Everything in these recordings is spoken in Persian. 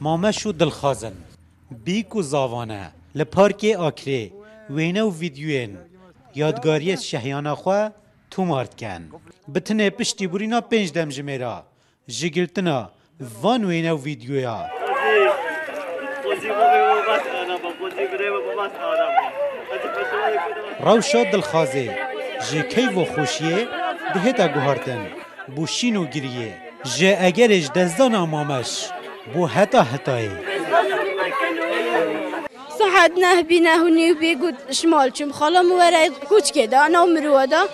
مامش و دلخازن بیک و زاوانه لپارک آکره وینه و ویدیوین یادگاری شهیانا خواه تو مارد کن بتنه پشتی بورینا 5 دم جمیرا جگرتنا وان وینه و ویدیویا روشا دلخازه جه کیف و خوشیه دهتا گوهارتن بو شین و گریه جه اگرش دزدان آمامش بو هتا هتایه صحت نه بینه و نیو بیگود شمال چون خالم ورای کوچ که دانا و مروادا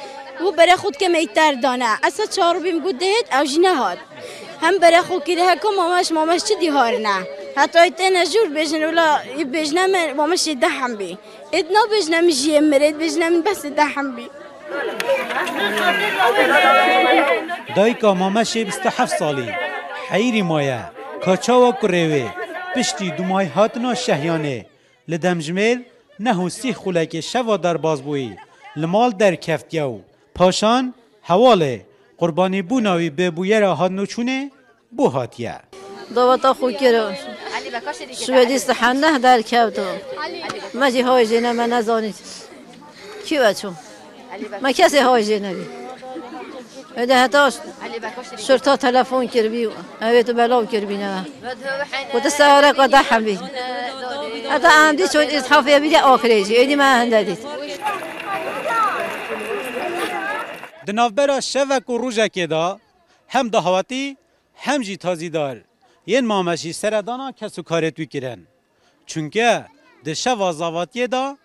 و برای خود که میتر دانه اصلا 4 بیم گود دهید او جنه هاد هم برای خود که ده که مامش چه دیهار نه حتی ایتن جور بجن ولا بجنه من مامش ده هم بی ادنا بجنه میجیم مرید بجنه من بس ده هم بی دایکا مامش 27 سالی حیری مایه کاچاوا کروه پشتی دومای هاتنا شهیانه لدمجمل نهو 30 خولک شوا در بازبویی لمال در کفتیو پاشان حواله قربانی بوناوی به بویرا هادنوچونه بو هاتیه دواتا خو کرو شویدیست حنه در کفتو مجی های جنه من نزانید کی بچو ما کسی های جنه بی اده حتاش شرطا تلفون کر بیو اویتو بلاو کر بینه خود سواره قده هم بی حتی عمدی چون اصحافی بیده آخریجی ایدی من هنده دید دنافبرا شوک و روژه دا هم دهواتی هم جی تازی دار ین مامشی سردانا کسو کارتوی کرن چونکه ده شوا زاواتی دا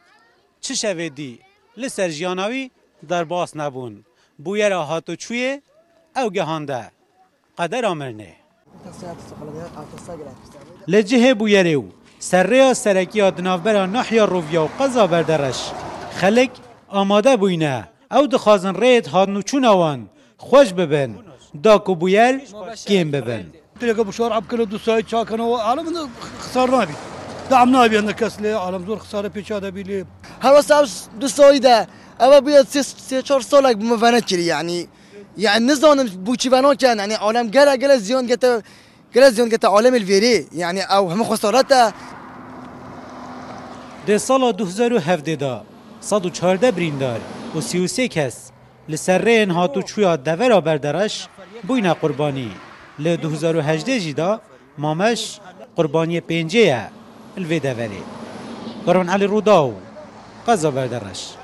چه شوه دی لسر جیاناوی در باس نبون بویر هاتو چویه او گهانده قدر آمرنه لجه بویرهو سریا سرکی دنافبرا نحیا روویا و قضا بردرش خلق آماده بوینه او دخوازن ریت هادنو چون اوان خوش ببن داکو بویر کیم ببن تلقى بشوار عب كله دوساي شاكنوا عالم خسارنا بي دعمنا بي عندك كسله عالم زور خساره پیش هذا بي هوا صعب دوساي ده اما بيد 3-4 سالك بمفانات كري يعني نظام بوچي بنا كان يعني عالم قال زيون قتا عالم الفيري يعني او هم خسارته ده سال 2017 دا 114 بریندار و 33 کس لسرین هاتو چویا دورا بردرش بوینا قربانی ل 2018 جدا مامش قربانی 5 الوی دوری گرون علی روداو قضا بردرش